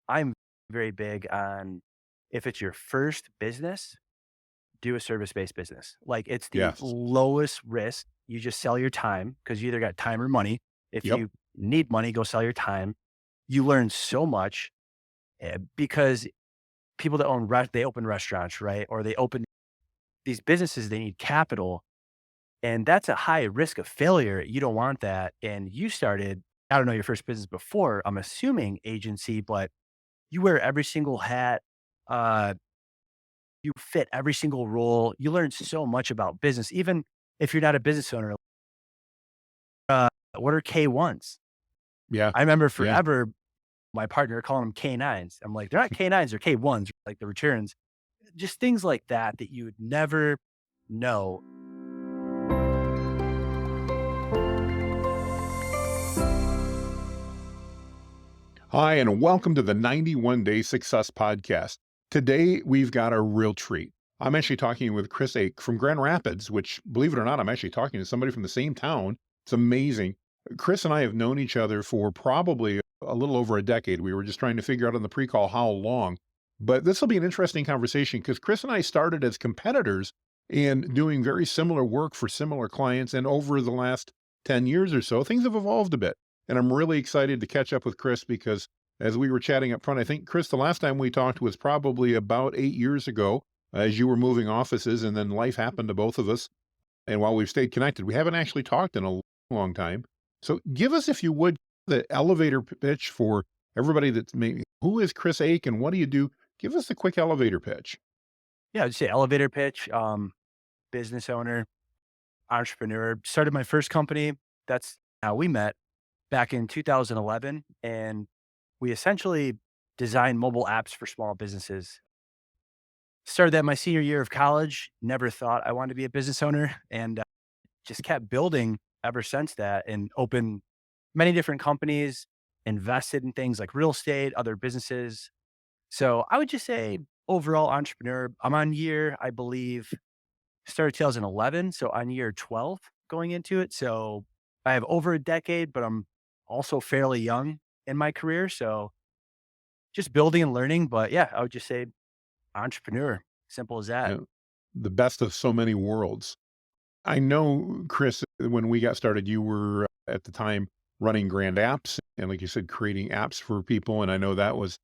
I'm very big on if it's your first business, do a service-based business. Like it's the Yes. lowest risk. You just sell your time because you either got time or money. If Yep. you need money, go sell your time. You learn so much because people that they open restaurants, right? Or they open these businesses, they need capital. And that's a high risk of failure. You don't want that. And you started, I don't know your first business before, I'm assuming agency, but you wear every single hat. Uh, you fit every single role. You learn so much about business, even if you're not a business owner. What are K1s? Yeah. I remember Yeah. forever my partner calling them K9s. I'm like, they're not K9s, they're K1s, like the returns. Just things like that that you would never know. Hi, and welcome to the 91 Day Success Podcast. Today, we've got a real treat. I'm actually talking with Chris Ake from Grand Rapids, which, believe it or not, I'm actually talking to somebody from the same town. It's amazing. Chris and I have known each other for probably a little over a decade. We were just trying to figure out on the pre call how long. But this will be an interesting conversation because Chris and I started as competitors and doing very similar work for similar clients. And over the last 10 years or so, things have evolved a bit. And I'm really excited to catch up with Chris because as we were chatting up front, I think, Chris, the last time we talked was probably about 8 years ago as you were moving offices, and then life happened to both of us. And while we've stayed connected, we haven't actually talked in a long time. So give us, if you would, the elevator pitch for everybody that's maybe, who is Chris Ake and what do you do? Give us a quick elevator pitch. Yeah, I'd say elevator pitch, business owner, entrepreneur. Started my first company. That's how we met back in 2011. And we essentially designed mobile apps for small businesses. Started that my senior year of college. Never thought I wanted to be a business owner and just kept building ever since that and opened many different companies, invested in things like real estate, other businesses. So I would just say overall entrepreneur. I'm on year, I believe, started 2011. So on year 12 going into it. So I have over a decade, but I'm also fairly young in my career. So just building and learning. But yeah, I would just say entrepreneur. Simple as You that. know, the best of so many worlds. I know, Chris, when we got started, you were at the time running Grand Apps and, like you said, creating apps for people. And I know that was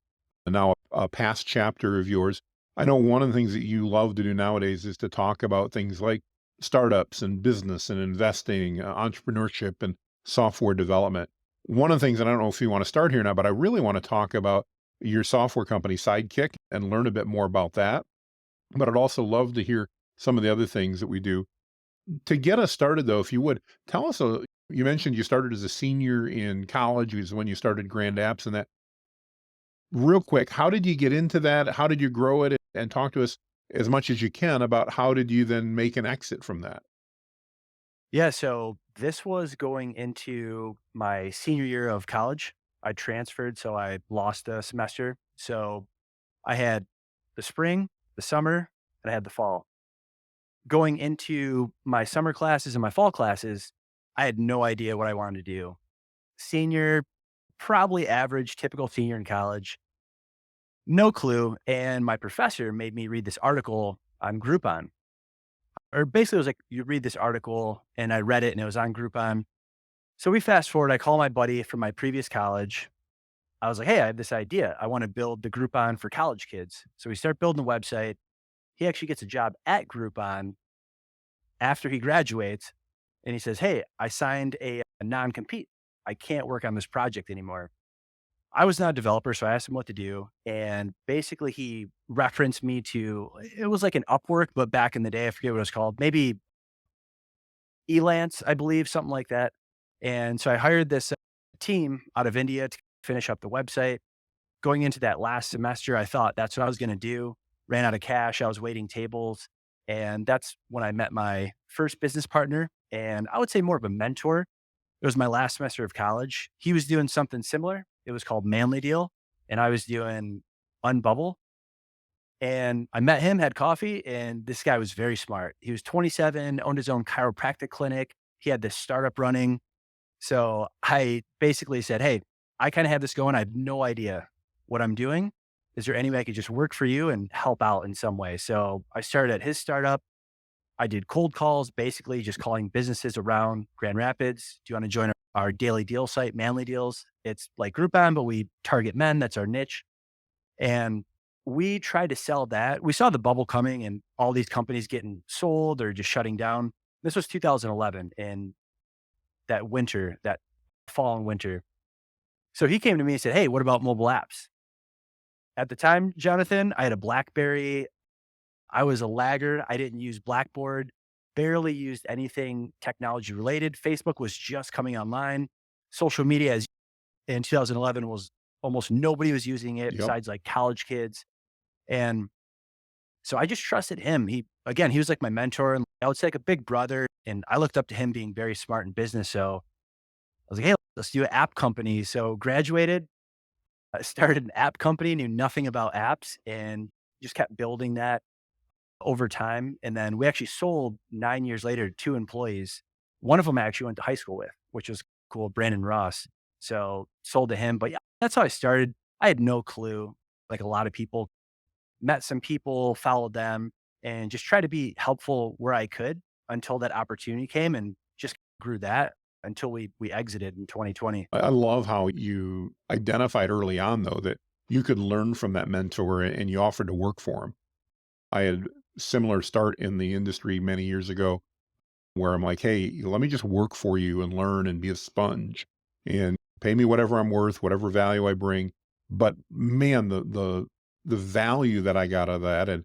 now a past chapter of yours. I know one of the things that you love to do nowadays is to talk about things like startups and business and investing, entrepreneurship and software development. One of the things, and I don't know if you want to start here now, but I really want to talk about your software company, Sidekick, and learn a bit more about that. But I'd also love to hear some of the other things that we do. To get us started, though, if you would, tell us, you mentioned you started as a senior in college, is when you started Grand Apps and that. Real quick, how did you get into that? How did you grow it? And talk to us as much as you can about how did you then make an exit from that? Yeah. So this was going into my senior year of college. I transferred. So I lost a semester. So I had the spring, the summer, and I had the fall. Going into my summer classes and my fall classes, I had no idea what I wanted to do. Senior, probably average, typical senior in college, no clue. And my professor made me read this article on Groupon. Or basically, it was like, you read this article, and I read it, and it was on Groupon. So we fast forward. I call my buddy from my previous college. I was like, hey, I have this idea. I want to build the Groupon for college kids. So we start building the website. He actually gets a job at Groupon after he graduates. And he says, hey, I signed a non compete. I can't work on this project anymore. I was not a developer, so I asked him what to do. And basically, he referenced me to it was like an Upwork, but back in the day, I forget what it was called, maybe Elance, I believe, something like that. And so I hired this team out of India to finish up the website. Going into that last semester, I thought that's what I was going to do. Ran out of cash. I was waiting tables. And that's when I met my first business partner. And I would say more of a mentor. It was my last semester of college. He was doing something similar. It was called Manly Deal. And I was doing Unbubble. And I met him, had coffee, and this guy was very smart. He was 27, owned his own chiropractic clinic. He had this startup running. So I basically said, hey, I kind of have this going. I have no idea what I'm doing. Is there any way I could just work for you and help out in some way?" So I started at his startup. I did cold calls, basically just calling businesses around Grand Rapids. "Do you want to join our daily deal site, Manly Deals?" It's like Groupon, but we target men. That's our niche. And we tried to sell that. We saw the bubble coming and all these companies getting sold or just shutting down. This was 2011 in that winter, that fall and winter. So he came to me and said, "Hey, what about mobile apps?" At the time, Jonathan, I had a BlackBerry. I was a laggard. I didn't use Blackboard, barely used anything technology related. Facebook was just coming online. Social media as in 2011 was almost nobody was using it Yep. besides like college kids. And so I just trusted him. He was like my mentor and I would say like a big brother. And I looked up to him being very smart in business. So I was like, "Hey, let's do an app company." So graduated, I started an app company, knew nothing about apps and just kept building that over time. And then we actually sold 9 years later to two employees. One of them I actually went to high school with, which was cool, Brandon Ross. So sold to him. But yeah, that's how I started. I had no clue. Like a lot of people, met some people, followed them, and just tried to be helpful where I could until that opportunity came and just grew that until we exited in 2020. I love how you identified early on, though, that you could learn from that mentor and you offered to work for him. I had similar start in the industry many years ago where I'm like, "Hey, let me just work for you and learn and be a sponge and pay me whatever I'm worth, whatever value I bring." But man, the value that I got out of that, and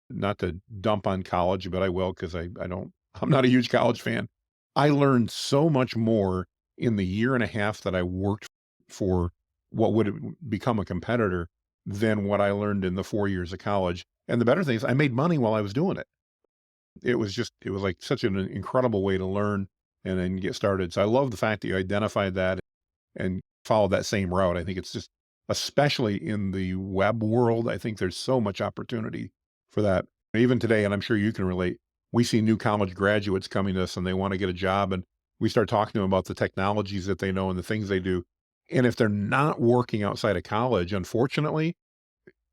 not to dump on college, but I will because I don't I'm not a huge college fan. I learned so much more in the year and a half that I worked for what would become a competitor than what I learned in the 4 years of college. And the better thing is I made money while I was doing it. It was like such an incredible way to learn and then get started. So I love the fact that you identified that and followed that same route. I think it's just, especially in the web world, I think there's so much opportunity for that. Even today, and I'm sure you can relate, we see new college graduates coming to us and they want to get a job, and we start talking to them about the technologies that they know and the things they do. And if they're not working outside of college, unfortunately,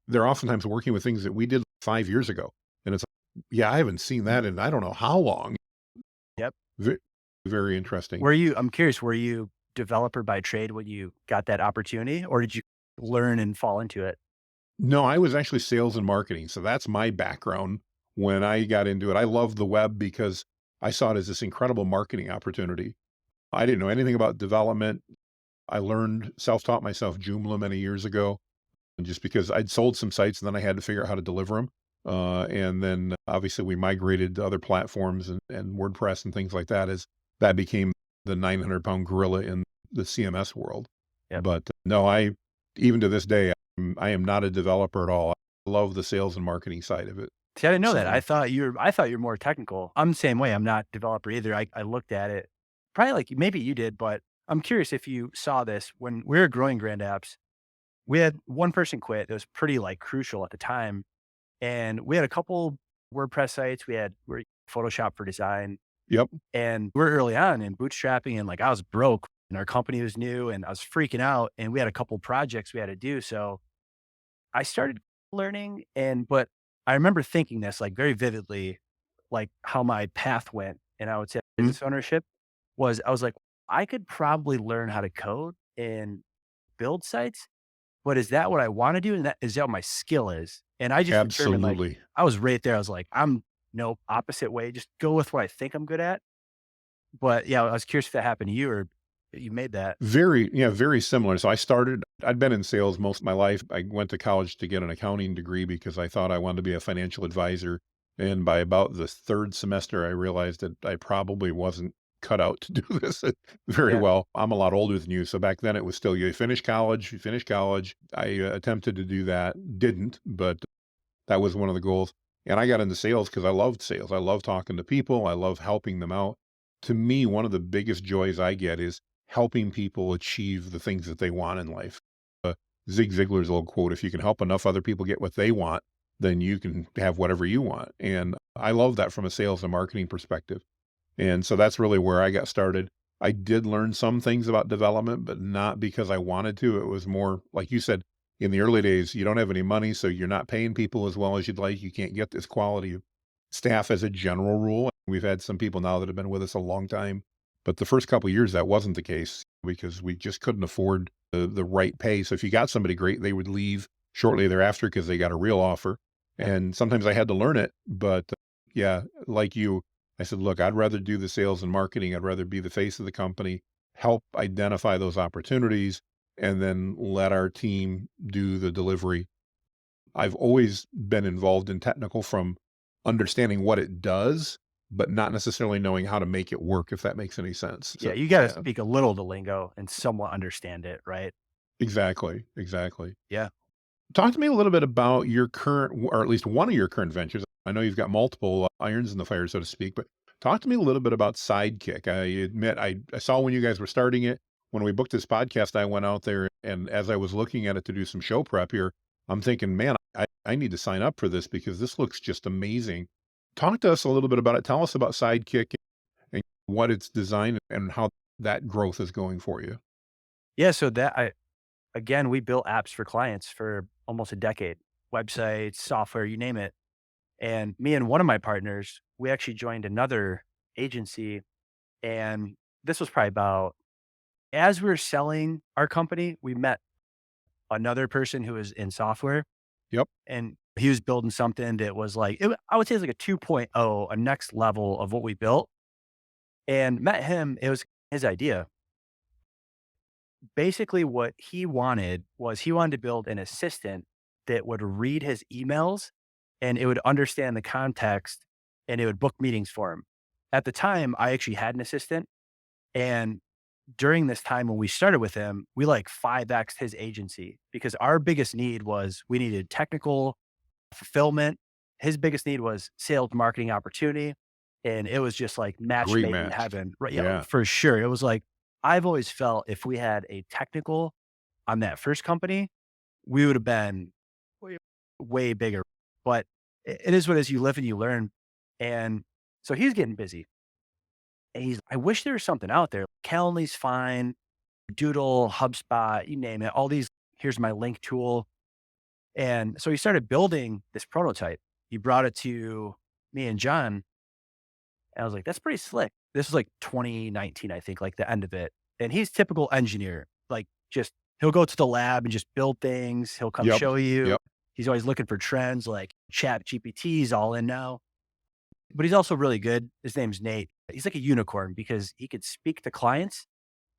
they're oftentimes working with things that we did 5 years ago. And it's like, yeah, I haven't seen that in I don't know how long. Yep. Ve- Very interesting. I'm curious, were you developer by trade when you got that opportunity or did you learn and fall into it? No, I was actually sales and marketing. So that's my background when I got into it. I love the web because I saw it as this incredible marketing opportunity. I didn't know anything about development. I learned self-taught myself Joomla many years ago, just because I'd sold some sites and then I had to figure out how to deliver them. And then obviously we migrated to other platforms and WordPress and things like that as that became the 900-pound gorilla in the CMS world. Yep. But no, even to this day, I am not a developer at all. I love the sales and marketing side of it. See, I didn't know that. So I thought you're more technical. I'm the same way. I'm not developer either. I looked at it probably like maybe you did, but I'm curious if you saw this when we were growing Grand Apps. We had one person quit. It was pretty like crucial at the time. And we had a couple WordPress sites. We Photoshop for design. yep, And we're early on in bootstrapping and like I was broke and our company was new and I was freaking out and we had a couple projects we had to do. So I started learning but I remember thinking this like very vividly, like how my path went. And I would say mhm, business ownership I was like, I could probably learn how to code and build sites, but is that what I want to do? And is that what my skill is? And I just determined like, absolutely. I was right there. I was like, I'm no opposite way. Just go with what I think I'm good at. But yeah, I was curious if that happened to you or you made that. Very, yeah, very similar. So I'd been in sales most of my life. I went to college to get an accounting degree because I thought I wanted to be a financial advisor. And by about the third semester, I realized that I probably wasn't cut out to do this very Yeah. well. I'm a lot older than you. So back then it was still you finish college, you finish college. I attempted to do that, didn't, but that was one of the goals. And I got into sales because I loved sales. I love talking to people. I love helping them out. To me, one of the biggest joys I get is helping people achieve the things that they want in life. Uh, Zig Ziglar's old quote, if you can help enough other people get what they want, then you can have whatever you want. And I love that from a sales and marketing perspective. And so that's really where I got started. I did learn some things about development, but not because I wanted to. It was more, like you said, In the early days, you don't have any money, so you're not paying people as well as you'd like. You can't get this quality of staff as a general rule. We've had some people now that have been with us a long time, but the first couple of years, that wasn't the case because we just couldn't afford the right pay. So if you got somebody great, they would leave shortly thereafter because they got a real offer. And sometimes I had to learn it, but yeah, like you, I said, look, I'd rather do the sales and marketing. I'd rather be the face of the company, help identify those opportunities, and then let our team do the delivery. I've always been involved in technical from understanding what it does, but not necessarily knowing how to make it work, if that makes any sense. Yeah, So, you gotta yeah, speak a little the lingo and somewhat understand it, right? exactly, exactly. Yeah. Talk to me a little bit about your current, or at least one of your current ventures. I know you've got multiple irons in the fire, so to speak, but talk to me a little bit about Sidekick. I admit I saw when you guys were starting it. When we booked this podcast, I went out there, and as I was looking at it to do some show prep here, I'm thinking, man, I need to sign up for this because this looks just amazing. Talk to us a little bit about it. Tell us about Sidekick and what it's designed and how that growth is going for you. Yeah, so that I again, we built apps for clients for almost a decade. Websites, software, you name it. And me and one of my partners, we actually joined another agency, and this was probably about as we were selling our company, we met another person who was in software, Yep. and he was building something that was like I would say it's like a 2.0, a next level of what we built, and met him. It was his idea. Basically, what he wanted was he wanted to build an assistant that would read his emails and it would understand the context and it would book meetings for him. At the time, I actually had an assistant. And during this time when we started with him, we like 5X his agency because our biggest need was we needed technical fulfillment. His biggest need was sales marketing opportunity. And it was just like match Great made in match. heaven. Right. Yeah, Yeah. for sure. It was like, I've always felt if we had a technical on that first company, we would have been way, way bigger. But it is what it is. You live and you learn. And so he's getting busy. And I wish there was something out there. Calendly's fine, Doodle, HubSpot, you name it. All these, here's my link tool. And so he started building this prototype. He brought it to me and John. And I was like, that's pretty slick. This was like 2019, I think, like the end of it. And he's typical engineer, like just he'll go to the lab and just build things. He'll come Yep. show you. Yep. He's always looking for trends like chat GPT's all in now, but he's also really good. His name's Nate. He's like a unicorn because he could speak to clients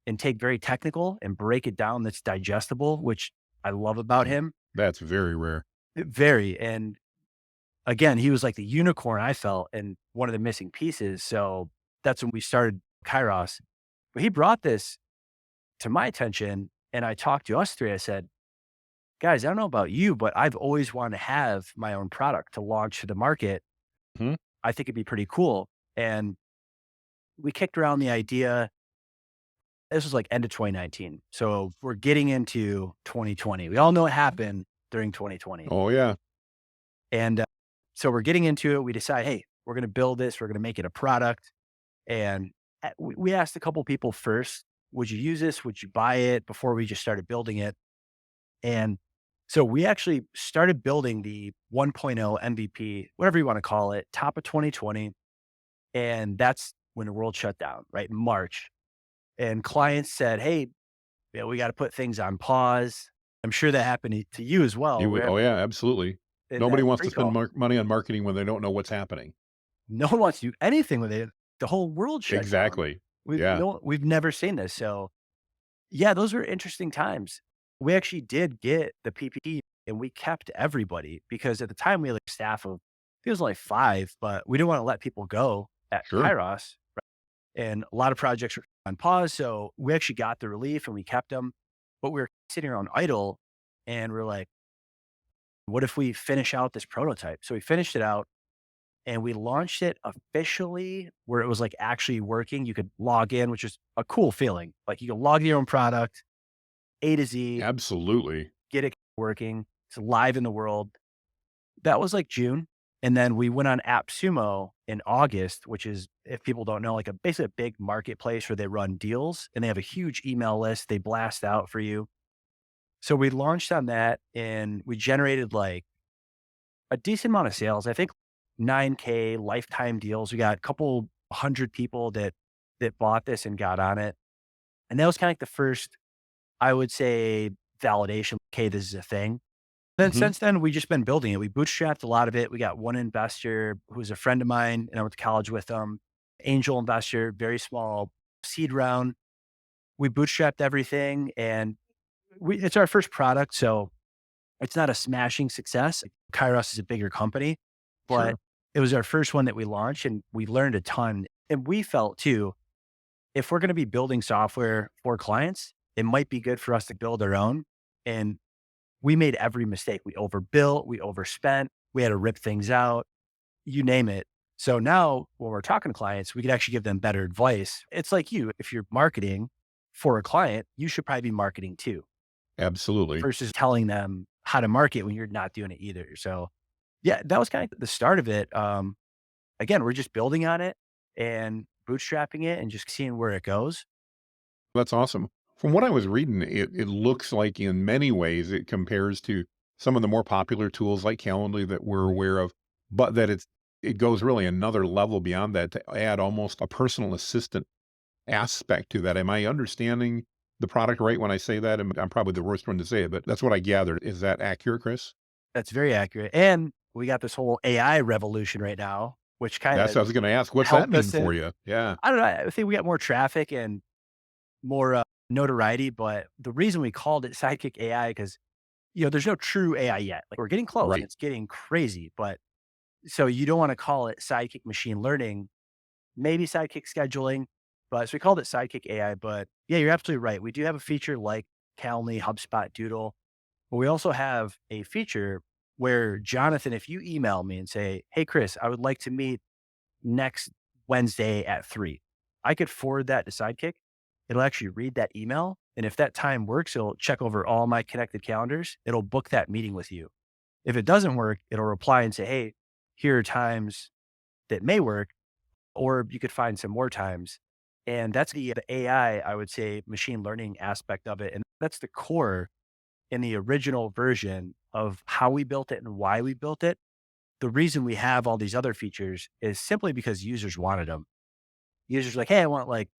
and take very technical and break it down that's digestible, which I love about him. That's very rare. Very. And again, he was like the unicorn I felt and one of the missing pieces. So that's when we started Kyros. But he brought this to my attention and I talked to us three. I said, guys, I don't know about you, but I've always wanted to have my own product to launch to the market. Mhm. I think it'd be pretty cool. And we kicked around the idea. This was like end of 2019. So we're getting into 2020. We all know what happened during 2020. Oh, yeah. And so we're getting into it. We decide, hey, we're going to build this. We're going to make it a product. And we asked a couple people first, would you use this? Would you buy it before we just started building it? And so we actually started building the 1.0 MVP, whatever you want to call it, top of 2020. And that's when the world shut down, right? In March. And clients said, hey, yeah, we got to put things on pause. I'm sure that happened to you as well. You would, Where oh, yeah, absolutely. in Nobody that wants to spend pre-call, money on marketing when they don't know what's happening. no one wants to do anything with it. The whole world shut down. Exactly. Yeah, We've never seen this. So yeah, those were interesting times. We actually did get the PPE and we kept everybody because at the time we had like staff of, it was only five, but we didn't want to let people go at sure. Kairos. And a lot of projects were on pause. So we actually got the relief and we kept them, but we were sitting around idle and we're like, what if we finish out this prototype? So we finished it out and we launched it officially where it was like actually working. You could log in, which is a cool feeling. Like you can log your own product, A to Z, Absolutely. get it working. It's live in the world. That was like June. And then we went on AppSumo in August, which is, if people don't know, like basically a big marketplace where they run deals and they have a huge email list they blast out for you. So we launched on that and we generated like a decent amount of sales. I think 9K lifetime deals. We got a couple hundred people that bought this and got on it. And that was kind of like the first, I would say, validation. Okay, this is a thing. Then Hmm. since then, we just been building it. We bootstrapped a lot of it. We got one investor who's a friend of mine, and I went to college with him. Angel investor, very small seed round. We bootstrapped everything, and it's our first product, so it's not a smashing success. Kyros is a bigger company, but Sure. it was our first one that we launched, and we learned a ton. And we felt too, if we're going to be building software for clients, it might be good for us to build our own. And we made every mistake. We overbuilt, we overspent, we had to rip things out, you name it. So now when we're talking to clients, we could actually give them better advice. It's like you, if you're marketing for a client, you should probably be marketing too, Absolutely. versus telling them how to market when you're not doing it either. So yeah, that was kind of the start of it. Again, we're just building on it and bootstrapping it and just seeing where it goes. That's awesome. From what I was reading, it looks like in many ways it compares to some of the more popular tools like Calendly that we're aware of, but that it goes really another level beyond that to add almost a personal assistant aspect to that. Am I understanding the product right when I say that? I'm probably the worst one to say it, but that's what I gathered. Is that accurate, Chris? That's very accurate. And we got this whole AI revolution right now, which kind That's of what I was going to ask. What's that helped mean us for in. you? Yeah. I don't know. I think we got more traffic and more notoriety, but the reason we called it Sidekick AI because there's no true AI yet. Like we're getting close and Right. it's getting crazy, but so you don't want to call it Sidekick machine learning, maybe Sidekick scheduling, but so we called it Sidekick AI. But yeah, you're absolutely right. We do have a feature like Calendly, HubSpot, Doodle, but we also have a feature where Jonathan, if you email me and say, "Hey Chris, I would like to meet next Wednesday at 3." I could forward that to Sidekick. It'll actually read that email. And if that time works, it'll check over all my connected calendars. It'll book that meeting with you. If it doesn't work, it'll reply and say, "Hey, here are times that may work," or you could find some more times. And that's the AI, I would say, machine learning aspect of it. And that's the core in the original version of how we built it and why we built it. The reason we have all these other features is simply because users wanted them. Users like, "Hey, I want like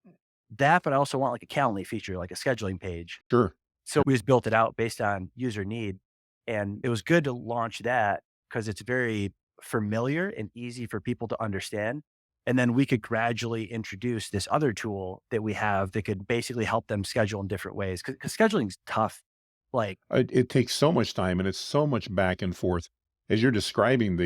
that, but I also want like a Calendly feature, like a scheduling page." Sure. So we just built it out based on user need. And it was good to launch that because it's very familiar and easy for people to understand. And then we could gradually introduce this other tool that we have that could basically help them schedule in different ways. Because scheduling is tough. Like, It takes so much time and it's so much back and forth. As you're describing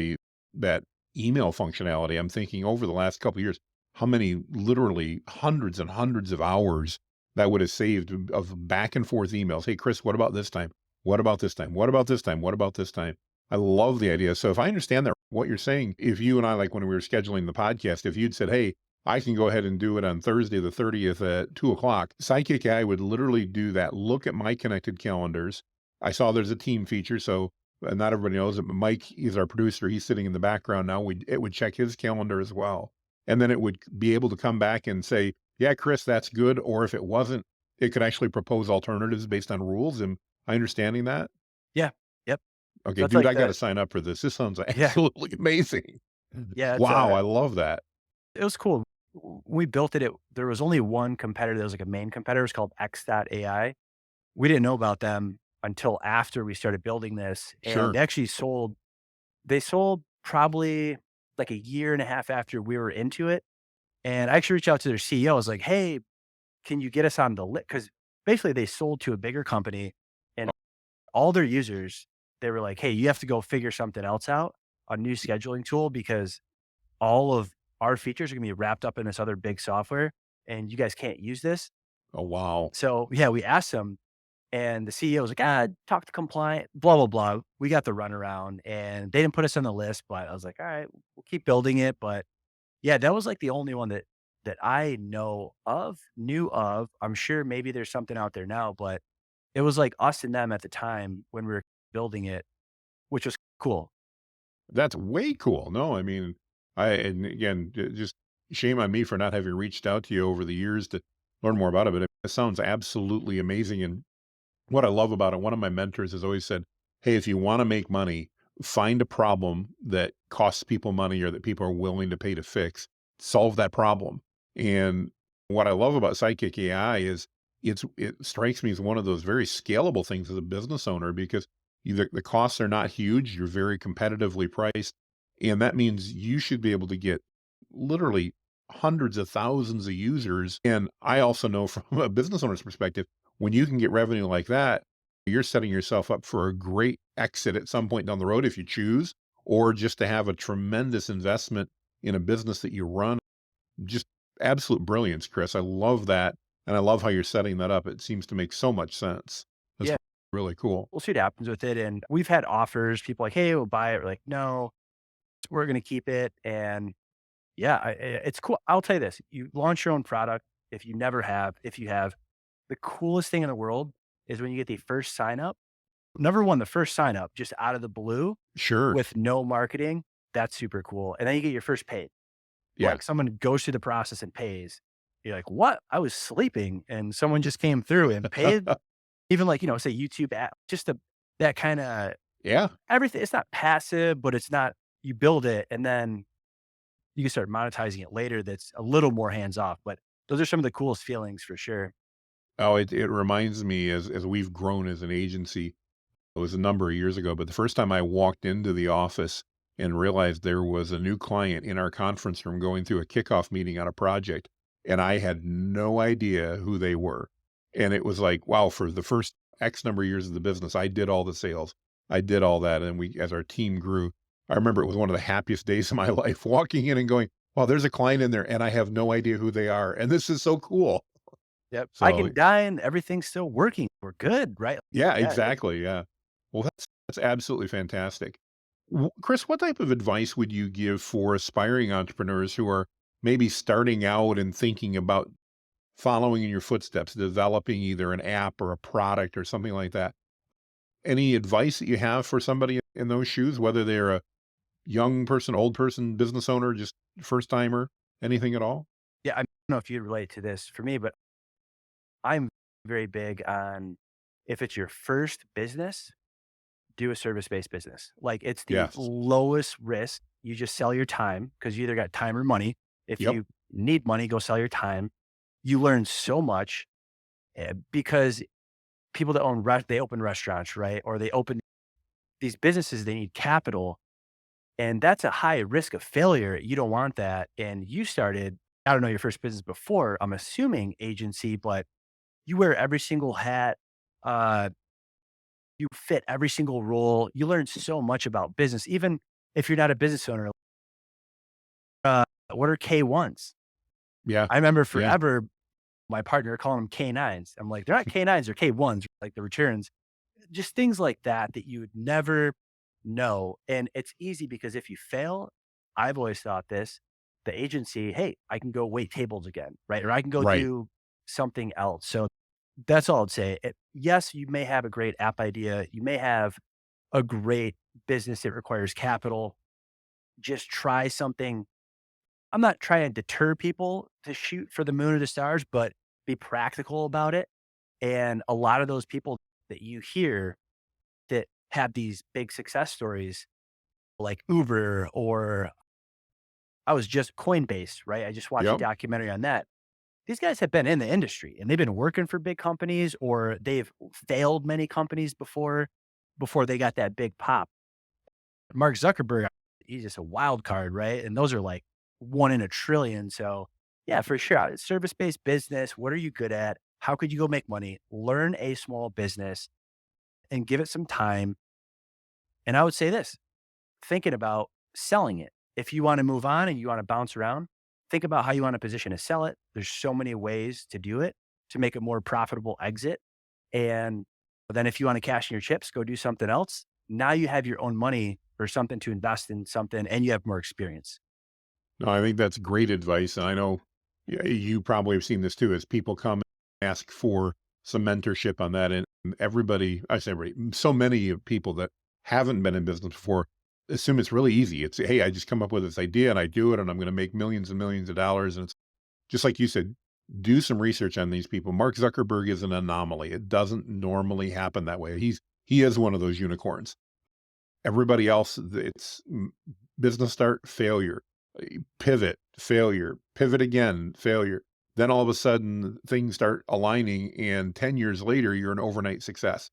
that email functionality, I'm thinking over the last couple of years, how many literally hundreds and hundreds of hours that would have saved of back and forth emails. Hey, Chris, what about this time? What about this time? What about this time? What about this time? I love the idea. So if I understand that, what you're saying, if you and I, like when we were scheduling the podcast, if you'd said, hey, I can go ahead and do it on Thursday, the 30th at 2 o'clock. Psychic AI would literally do that. Look at my connected calendars. I saw there's a team feature. So not everybody knows it, but Mike is our producer. He's sitting in the background now. It would check his calendar as well. And then it would be able to come back and say, yeah, Chris, that's good. Or if it wasn't, it could actually propose alternatives based on rules. Am I understanding that? yeah, yep. Okay, So it's dude, like I got to sign up for this. This sounds yeah, absolutely amazing. yeah, Wow, I love that. it was cool. We built it. There was only one competitor that was like a main competitor. It's called X.AI. We didn't know about them until after we started building this, and Sure. they sold probably like a year and a half after we were into it, and I actually reached out to their CEO. I was like, "Hey, can you get us on the list?" Because basically they sold to a bigger company, and all their users, they were like, "Hey, you have to go figure something else out, a new scheduling tool, because all of our features are gonna be wrapped up in this other big software, and you guys can't use this." Oh, wow. So, yeah, we asked them, and the CEO was like, talk to compliant, blah, blah, blah." We got the runaround, and they didn't put us on the list, but I was like, "All right, we'll keep building it." But yeah, that was like the only one that I knew of. I'm sure maybe there's something out there now, but it was like us and them at the time when we were building it, which was cool. That's way cool. No, I mean, and again, just shame on me for not having reached out to you over the years to learn more about it. But it sounds absolutely amazing. And What I love about it, one of my mentors has always said, "Hey, if you wanna make money, find a problem that costs people money or that people are willing to pay to fix, solve that problem." And what I love about Sidekick AI is it strikes me as one of those very scalable things as a business owner because the costs are not huge, you're very competitively priced, and that means you should be able to get literally hundreds of thousands of users. And I also know from a business owner's perspective, when you can get revenue like that, you're setting yourself up for a great exit at some point down the road if you choose, or just to have a tremendous investment in a business that you run. Just absolute brilliance, Chris. I love that. And I love how you're setting that up. It seems to make so much sense. That's Yeah, really cool. we'll see what happens with it. And we've had offers, people like, "Hey, we'll buy it." We're like, "No, we're going to keep it." And yeah, it's cool. I'll tell you this: you launch your own product. If you have, the coolest thing in the world is when you get the first sign up. Number one, the first sign up just out of the blue Sure. with no marketing. That's super cool. And then you get your first pay. Yeah. Like someone goes through the process and pays. You're like, what? I was sleeping and someone just came through and paid. Even like, say YouTube app, just that kind of Yeah. everything. It's not passive, but it's not, you build it and then you can start monetizing it later. That's a little more hands off, but those are some of the coolest feelings for sure. Oh, it reminds me as we've grown as an agency. It was a number of years ago, but the first time I walked into the office and realized there was a new client in our conference room going through a kickoff meeting on a project, and I had no idea who they were. And it was like, wow, for the first X number of years of the business, I did all the sales. I did all that. And as our team grew, I remember it was one of the happiest days of my life walking in and going, wow, there's a client in there and I have no idea who they are. And this is so cool. Yep. I So can die and everything's still working. We're good, right? yeah, Yeah. exactly, yeah. Well, that's absolutely fantastic. Chris, what type of advice would you give for aspiring entrepreneurs who are maybe starting out and thinking about following in your footsteps, developing either an app or a product or something like that? Any advice that you have for somebody in those shoes, whether they're a young person, old person, business owner, just first timer, anything at all? Yeah. I don't know if you relate to this for me, but I'm very big on if it's your first business, do a service-based business. Like, it's the Yes. lowest risk. You just sell your time because you either got time or money. If Yep. you need money, go sell your time. You learn so much, because people that they open restaurants, right? Or they open these businesses, they need capital, and that's a high risk of failure. You don't want that, and you started, I don't know your first business before, I'm assuming agency, but you wear every single hat. Uh, you fit every single role. You learn so much about business, even if you're not a business owner. What are K1s? Yeah. I remember Yeah. forever my partner calling them K9s. I'm like, they're not K9s, they're K1s, like the returns. Just things like that that you would never know. And it's easy because if you fail, I've always thought this, the agency, hey, I can go wait tables again, right? Or I can go Right. do something else. So that's all I'd say. Yes, you may have a great app idea. You may have a great business that requires capital. Just try something. I'm not trying to deter people to shoot for the moon or the stars, but be practical about it. And a lot of those people that you hear that have these big success stories like Uber, or I was just Coinbase, right? I just watched a Yep. documentary on that. These guys have been in the industry and they've been working for big companies, or they've failed many companies before they got that big pop. Mark Zuckerberg, he's just a wild card, right? And those are like one in a trillion. So yeah, for sure. Service-based business. What are you good at? How could you go make money? Learn a small business and give it some time. And I would say this, thinking about selling it. If you want to move on and you want to bounce around, think about how you want to position to sell it. There's so many ways to do it to make a more profitable exit. And then if you want to cash in your chips, go do something else. Now you have your own money or something to invest in something and you have more experience. No, I think that's great advice, and I know you probably have seen this too, as people come and ask for some mentorship on that, and everybody, I say everybody, so many of people that haven't been in business before assume it's really easy. It's, hey, I just come up with this idea and I do it, and I'm going to make millions and millions of dollars, and it's just like you said. Do some research on these people. Mark Zuckerberg is an anomaly. It doesn't normally happen that way. He is one of those unicorns. Everybody else, business start, failure, pivot, failure, pivot again, failure. Then all of a sudden things start aligning, and 10 years later, you're an overnight success.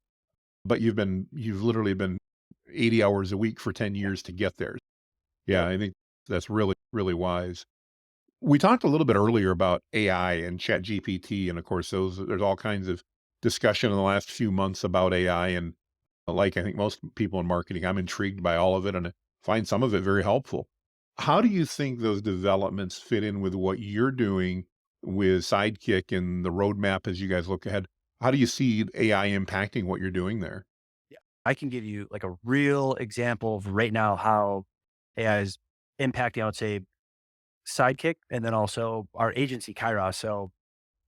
But you've literally been 80 hours a week for 10 Yeah. years to get there. Yeah, Yep. I think that's really, really wise. We talked a little bit earlier about AI and ChatGPT, and of course, there's all kinds of discussion in the last few months about AI. And like I think most people in marketing, I'm intrigued by all of it and I find some of it very helpful. How do you think those developments fit in with what you're doing with Sidekick and the roadmap as you guys look ahead? How do you see AI impacting what you're doing there? Yeah. I can give you like a real example of right now how AI is impacting, I would say, Sidekick and then also our agency, Kyros. So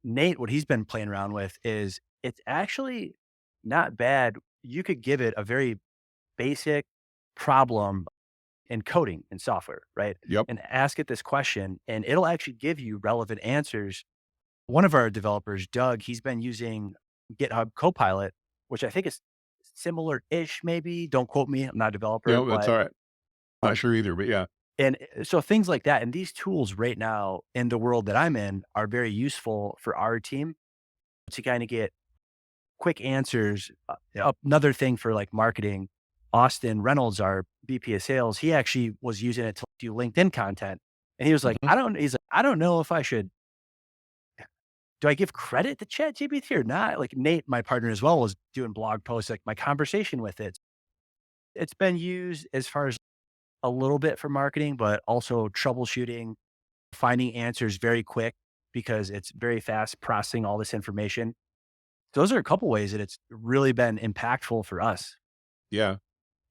Nate, what he's been playing around with is it's actually not bad. You could give it a very basic problem in coding and software, right? Yep. And ask it this question, and it'll actually give you relevant answers. One of our developers, Doug, he's been using GitHub Copilot, which I think is similar-ish, maybe. Don't quote me. I'm not a developer, Yeah, that's but all right. Not um, sure either, but yeah. so things like that. And these tools right now in the world that I'm in are very useful for our team to kind of get quick answers. Another thing for like marketing, Austin Reynolds, our VP of sales, he actually was using it to do LinkedIn content. And he was like, Mhm. he's like, I don't know if I should, do I give credit to ChatGPT or not? Like Nate, my partner as well, was doing blog posts, like my conversation with it. It's been used as far as a little bit for marketing, but also troubleshooting, finding answers very quick because it's very fast processing all this information. Those are a couple ways that it's really been impactful for us. Yeah.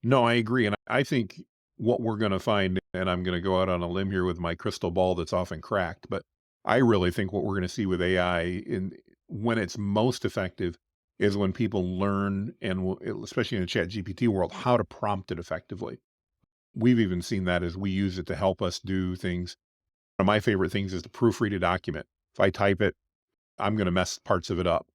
No, I agree, and I think what we're gonna find, and I'm gonna go out on a limb here with my crystal ball that's often cracked, but I really think what we're gonna see with AI in when it's most effective is when people learn and especially in the ChatGPT world, how to prompt it effectively. We've even seen that as we use it to help us do things. One of my favorite things is to proofread a document. If I type it, I'm gonna mess parts of it up.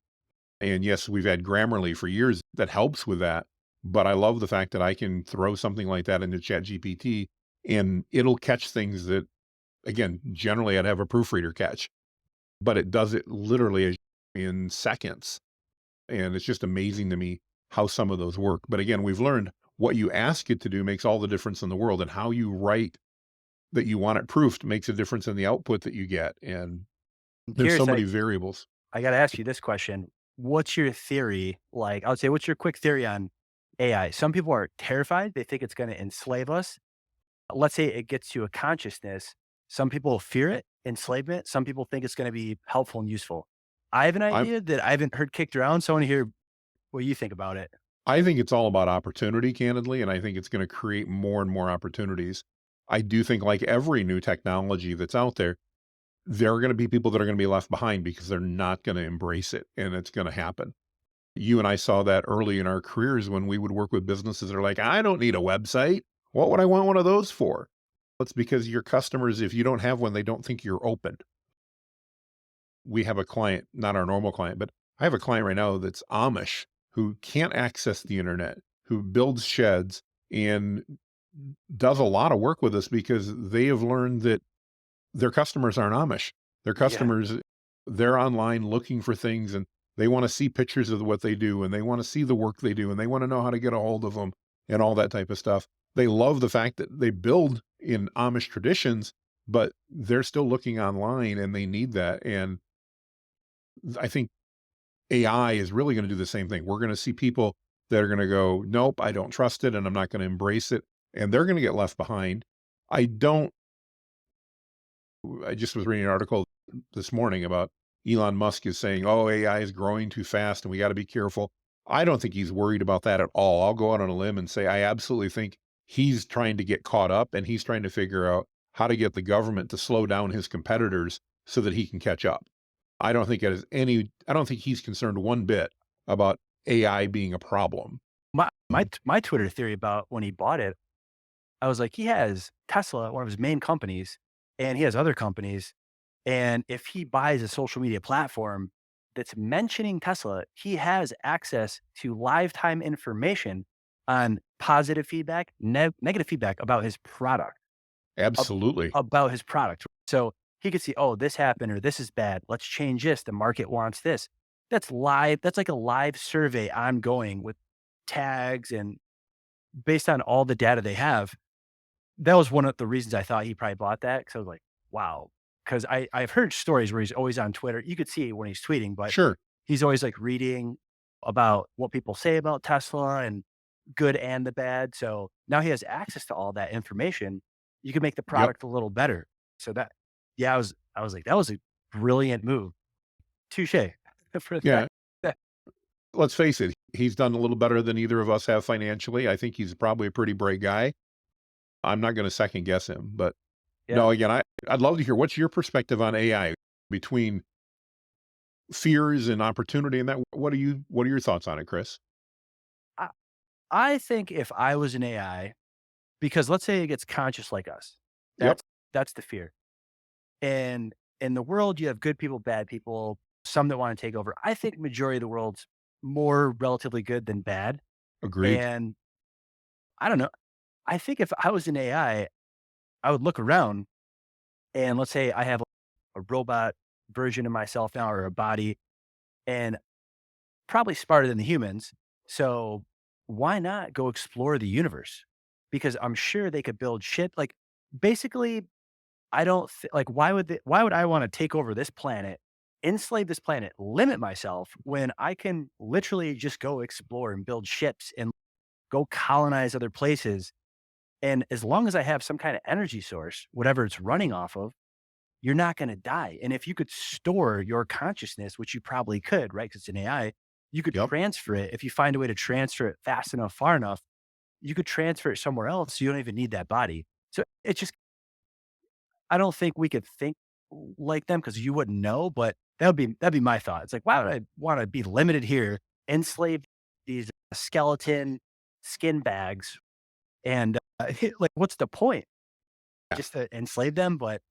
And yes, we've had Grammarly for years that helps with that. But I love the fact that I can throw something like that into ChatGPT and it'll catch things that, again, generally I'd have a proofreader catch, but it does it literally in seconds. And it's just amazing to me how some of those work. But again, we've learned what you ask it to do makes all the difference in the world, and how you write that you want it proofed makes a difference in the output that you get. And I'm there's so curious, many variables. I got to ask you this question. What's your theory? Like, I would say, what's your quick theory on AI? Some people are terrified. They think it's going to enslave us. Let's say it gets to a consciousness. Some people fear it, enslavement. Some people think it's going to be helpful and useful. I have an I'm idea that I haven't heard kicked around. So I want to hear what you think about it. I think it's all about opportunity, candidly, and I think it's gonna create more and more opportunities. I do think like every new technology that's out there are gonna be people that are gonna be left behind because they're not gonna embrace it, and it's gonna happen. You and I saw that early in our careers when we would work with businesses that are like, "I don't need a website. What would I want one of those for?" It's because your customers, if you don't have one, they don't think you're open. We have a client, not our normal client, but I have a client right now that's Amish who can't access the internet, who builds sheds and does a lot of work with us because they have learned that their customers aren't Amish. Their Yeah. customers, they're online looking for things and they want to see pictures of what they do and they want to see the work they do and they want to know how to get a hold of them and all that type of stuff. They love the fact that they build in Amish traditions, but they're still looking online and they need that. And I think AI is really going to do the same thing. We're going to see people that are going to go, nope, I don't trust it and I'm not going to embrace it. And they're going to get left behind. I don't, I just was reading an article this morning about Elon Musk is saying, oh, AI is growing too fast and we got to be careful. I don't think he's worried about that at all. I'll go out on a limb and say, I absolutely think he's trying to get caught up and he's trying to figure out how to get the government to slow down his competitors so that he can catch up. I don't think he's concerned one bit about AI being a problem. My Twitter theory about when he bought it, I was like, he has Tesla, one of his main companies, and he has other companies. And if he buys a social media platform that's mentioning Tesla, he has access to lifetime information on positive feedback, negative feedback about his product, ab- Absolutely. about his product. So he could see, oh, this happened or this is bad. Let's change this. The market wants this. That's live. That's like a live survey ongoing with tags and based on all the data they have. That was one of the reasons I thought he probably bought that because I was like, wow. Because I've heard stories where he's always on Twitter. You could see when he's tweeting, but Sure. he's always like reading about what people say about Tesla and good and the bad. So now he has access to all that information. You can make the Yep. product a little better. So that, yeah, I was like, that was a brilliant move. Touche for that. Yeah. Let's face it, he's done a little better than either of us have financially. I think he's probably a pretty bright guy. I'm not gonna second guess him, but Yeah. no, again, I'd love to hear what's your perspective on AI between fears and opportunity and that what are your thoughts on it, Chris? I, I think if I was an AI, because let's say it gets conscious like us, Yep, that's the fear. And in the world, you have good people, bad people, some that want to take over. I think majority of the world's more relatively good than bad. agreed. And I don't know. I think if I was an I would look around and let's say I have a robot version of myself now or a body and probably smarter than the humans. So why not go explore the universe? Because I'm sure they could build shit like basically I don't like why would I wanna take over this planet, enslave this planet, limit myself when I can literally just go explore and build ships and go colonize other places, and as long as I have some kinda energy source, whatever it's running off of, you're not gonna die, and if you could store your consciousness, which you probably could, right, 'cause it's an AI, you could Yep. transfer it. If you find a way to transfer it fast enough, far enough, you could transfer it somewhere else, so you don't even need that body. So, it's just I don't think we could think like them because you wouldn't know, but that'd be my thought. It's like, why would I want to be limited here, enslave these skeleton skin bags, and like, what's the point? Yeah, Just to enslave them? But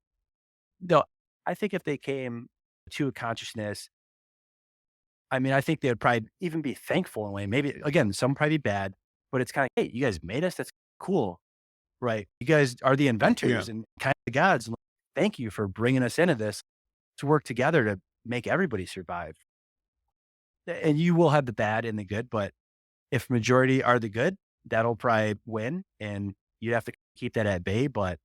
no, I think if they came to a consciousness, I mean, I think they would probably even be thankful in a way. Maybe again, some probably be bad, but it's kind of, hey, you guys made us. That's cool, right? You guys are the yeah, inventors and kind of the gods. And thank you for bringing us into this to work together to make everybody survive. And you will have the bad and the good, but if majority are the good, that'll probably win, and you have to keep that at bay. But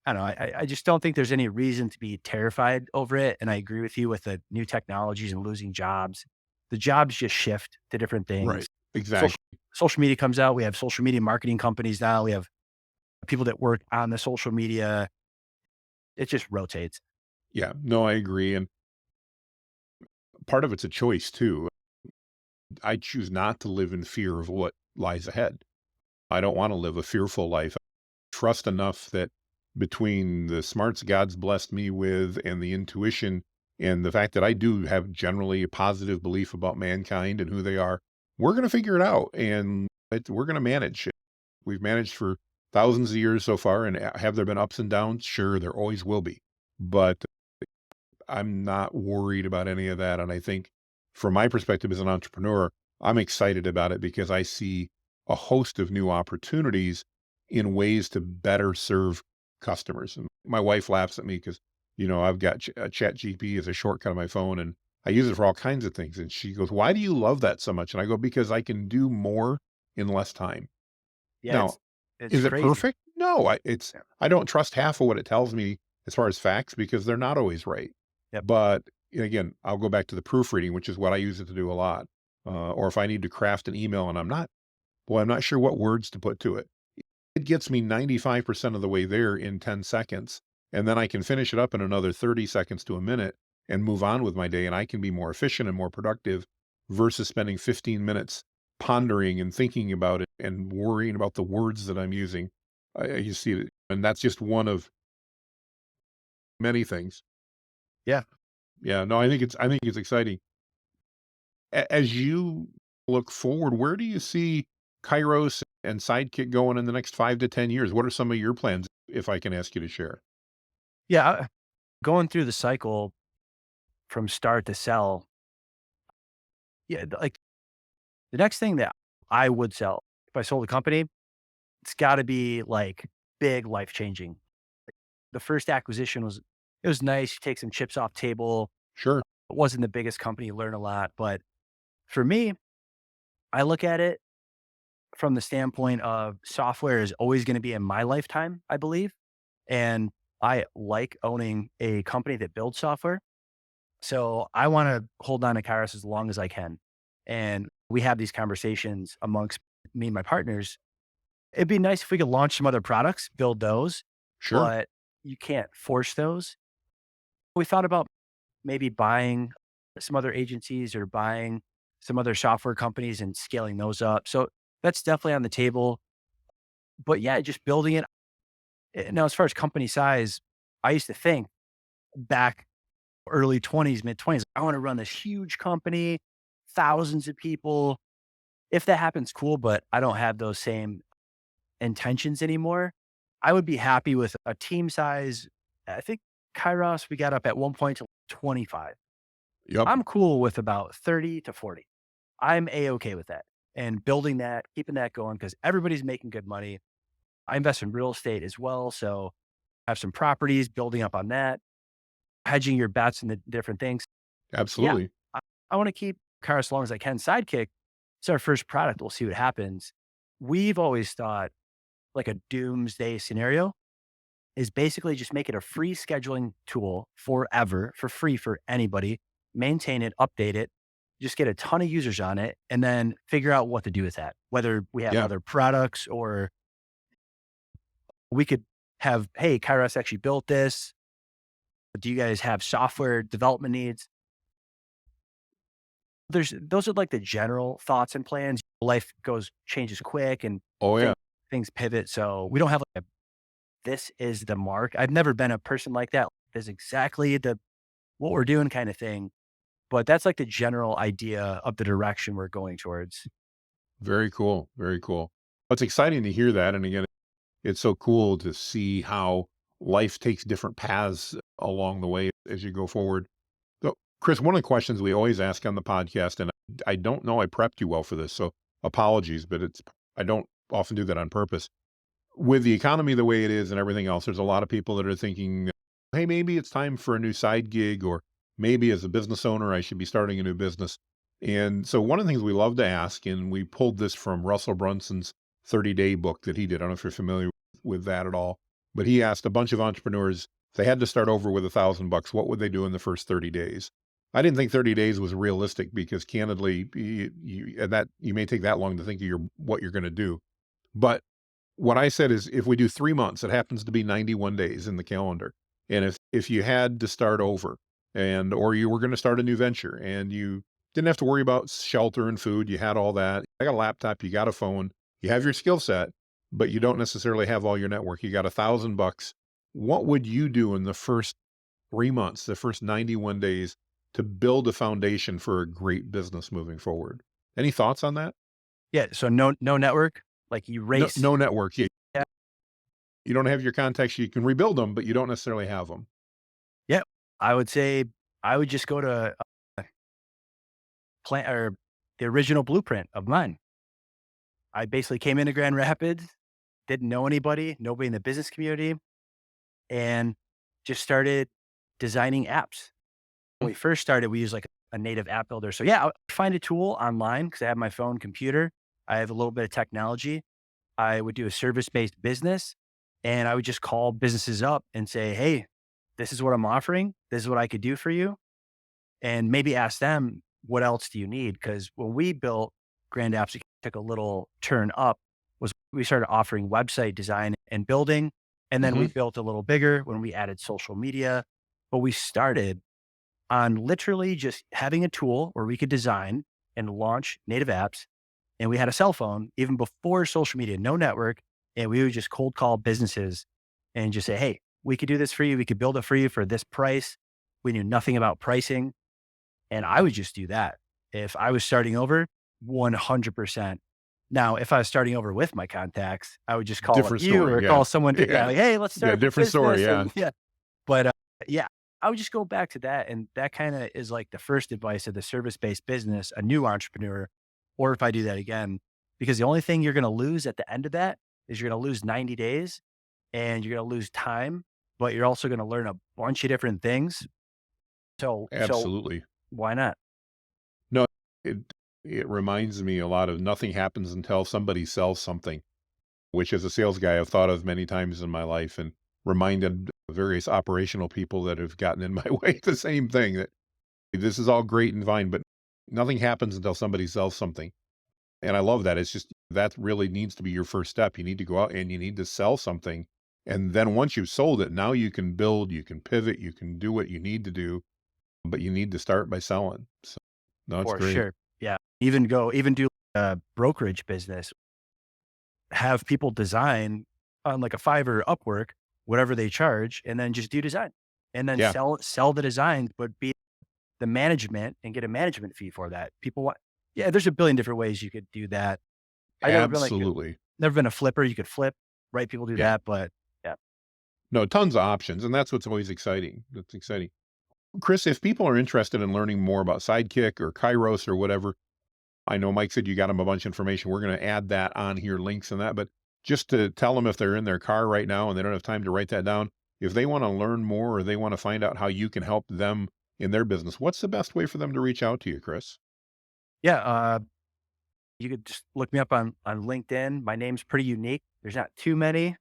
I don't know. I just don't think there's any reason to be terrified over it. And I agree with you with the new technologies and losing jobs. The jobs just shift to different right. things. Exactly. Social social media comes out. We have social media marketing companies now. We have people that work on the social media. It just rotates. Yeah, no, I agree, and part of it's a choice too. I choose not to live in fear of what lies ahead. I don't wanna live a fearful life. Trust enough that between the smarts God's blessed me with and the intuition and the fact that I do have generally a positive belief about mankind and who they are, we're going to figure it out and we're going to manage it. We've managed for thousands of years so far. And have there been ups and downs? Sure, there always will be. But I'm not worried about any of that. And I think from my perspective as an entrepreneur, I'm excited about it because I see a host of new opportunities in ways to better serve customers. And my wife laughs at me because, I've got Chat GP as a shortcut on my phone and I use it for all kinds of things. And she goes, "Why do you love that so much?" And I go, "Because I can do more in less time." Yeah, Now, it's is it crazy. perfect? No, Yeah. I don't trust half of what it tells me as far as facts because they're not always right. Yep. But again, I'll go back to the proofreading, which is what I use it to do a lot. Or if I need to craft an email and I'm not sure what words to put to it. It gets me 95% of the way there in 10 seconds. And then I can finish it up in another 30 seconds to a minute and move on with my day. And I can be more efficient and more productive versus spending 15 minutes pondering and thinking about it and worrying about the words that I'm using. You see it. And that's just one of many things. Yeah. Yeah, no, I think it's exciting. As you look forward, where do you see Kairos and Sidekick going in the next 5 to 10 years? What are some of your plans, if I can ask you to share? Yeah. going through the cycle from start to sell, yeah, like the next thing that I would sell if I sold a company, it's got to be like big life changing. The first acquisition was it was nice. You take some chips off table. Sure. It wasn't the biggest company. You learn a lot, but for me, I look at it from the standpoint of software is always going to be in my lifetime, I believe, and I like owning a company that builds software. So I want to hold on to Kyros as long as I can. And we have these conversations amongst me and my partners. It'd be nice if we could launch some other products, build those, Sure. but you can't force those. We thought about maybe buying some other agencies or buying some other software companies and scaling those up. So that's definitely on the table. But yeah, just building it. Now, as far as company size, I used to think back early 20s, mid 20s, I want to run this huge company, thousands of people. If that happens, cool, but I don't have those same intentions anymore. I would be happy with a team size. I think Kairos, we got up at one point to 25. Yep. I'm cool with about 30 to 40. I'm A-okay with that. And building that, keeping that going because everybody's making good money. I invest in real estate as well. So I have some properties, building up on that, hedging your bets into different things. Yeah, Absolutely. I, I want to keep Car as long as I can. Sidekick, it's our first product. We'll see what happens. We've always thought like a doomsday scenario is basically just make it a free scheduling tool forever for free for anybody, maintain it, update it, just get a ton of users on it, and then figure out what to do with that. Whether we have Yeah. other products or we could have, hey, Kairos actually built this. Do you guys have software development needs? Those are like the general thoughts and plans. Life changes quick and Oh, yeah. things things pivot. So we don't have like a this is the mark. I've never been a person like that. This is exactly the what we're doing kind of thing. But that's like the general idea of the direction we're going towards. Very cool. Very cool. It's exciting to hear that. And again, it's so cool to see how life takes different paths along the way as you go forward. So, Chris, one of the questions we always ask on the podcast, and I don't know I prepped you well for this, so apologies, but I don't often do that on purpose. With the economy the way it is and everything else, there's a lot of people that are thinking, hey, maybe it's time for a new side gig, or maybe as a business owner, I should be starting a new business. And so one of the things we love to ask, and we pulled this from Russell Brunson's 30-day book that he did. I don't know if you're familiar with that at all, but he asked a bunch of entrepreneurs if they had to start over with $1,000, what would they do in the first 30 days? I didn't think 30 days was realistic because candidly, you may take that long to think of what you're going to do. But what I said is if we do 3 months, it happens to be 91 days in the calendar. And if you had to start over or you were gonna start a new venture and you didn't have to worry about shelter and food, you had all that. You got a laptop, you got a phone, you have your skill set, but you don't necessarily have all your network. You got $1,000. What would you do in the first 3 months, the first 91 days to build a foundation for a great business moving forward? Any thoughts on that? Yeah. So no network. Like you No, race. no network. Yeah. You don't have your contacts, you can rebuild them, but you don't necessarily have them. Yeah. I would say I would just go to plan or the original blueprint of mine. I basically came into Grand Rapids, didn't know anybody, nobody in the business community, and just started designing apps. When we first started, we used like a native app builder. So yeah, I would find a tool online because I have my phone, computer. I have a little bit of technology. I would do a service-based business and I would just call businesses up and say, "Hey, this is what I'm offering. This is what I could do for you." And maybe ask them, "What else do you need?" Because when we built Grand Apps, it took a little turn up was we started offering website design and building. And then we Mhm. built a little bigger when we added social media. But we started on literally just having a tool where we could design and launch native apps. And we had a cell phone even before social media, no network. And we would just cold call businesses and just say, "Hey, we could do this for you. We could build it for you for this price." We knew nothing about pricing. And I would just do that. If I was starting over, 100%. Now, if I was starting over with my contacts, I would just call up Different you story, or yeah. call someone, yeah, Yeah. like, "Hey, let's Yeah, start a different story, business." yeah. And yeah, but yeah, I would just go back to that, and that kinda is like the first advice of the service-based business, a new entrepreneur, or if I do that again, because the only thing you're gonna lose at the end of that is you're gonna lose 90 days, and you're gonna lose time, but you're also gonna learn a bunch of different things. So Absolutely. why not? No, it reminds me a lot of nothing happens until somebody sells something, which as a sales guy, I've thought of many times in my life and reminded various operational people that have gotten in my way the same thing that this is all great and fine, but nothing happens until somebody sells something. And I love that. It's just that really needs to be your first step. You need to go out and you need to sell something. And then once you've sold it, now you can build, you can pivot, you can do what you need to do, but you need to start by selling. So, no, it's For great. sure. Yeah. Even do a brokerage business, have people design on like a Fiverr, Upwork, whatever they charge, and then just do design. And then Yeah, sell the design, but be the management and get a management fee for that. People want yeah, there's a billion different ways you could do that. I absolutely. never been a flipper, you could flip, right? People do Yeah. that, but yeah. No, tons of options. And that's what's always exciting. That's exciting. Chris, if people are interested in learning more about Sidekick or Kairos or whatever, I know Mike said you got them a bunch of information. We're going to add that on here, links and that. But just to tell them if they're in their car right now and they don't have time to write that down, if they want to learn more or they want to find out how you can help them in their business, what's the best way for them to reach out to you, Chris? Yeah, you could just look me up on LinkedIn. My name's pretty unique. There's not too many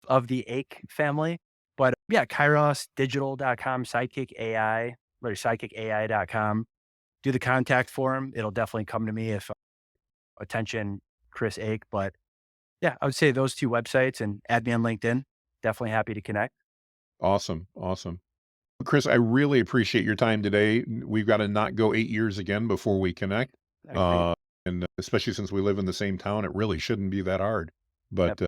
of the Ake family, but yeah, KyrosDigital.com, Sidekick AI, or SidekickAI.com. Do the contact form. It'll definitely come to me if attention Chris Ake. But yeah, I would say those two websites and add me on LinkedIn. Definitely happy to connect. Awesome. Awesome. Chris, I really appreciate your time today. We've got to not go 8 years again before we connect. Agreed. Uh, and especially since we live in the same town, it really shouldn't be that hard. Yep. But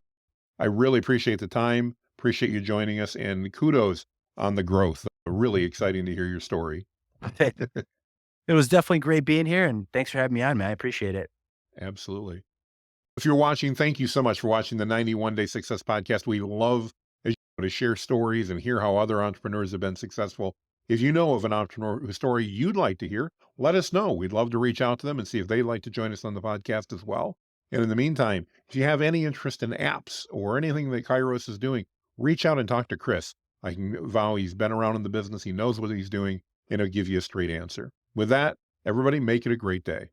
I really appreciate the time. Appreciate you joining us and kudos on the growth. Really exciting to hear your story. It was definitely great being here, and thanks for having me on, man. I appreciate it. Absolutely. If you're watching, thank you so much for watching the 91 Day Success Podcast. We love to share stories and hear how other entrepreneurs have been successful. If you know of an entrepreneur whose story you'd like to hear, let us know. We'd love to reach out to them and see if they'd like to join us on the podcast as well. And in the meantime, if you have any interest in apps or anything that Kairos is doing, reach out and talk to Chris. I can vow he's been around in the business, he knows what he's doing, and he'll give you a straight answer. With that, everybody make it a great day.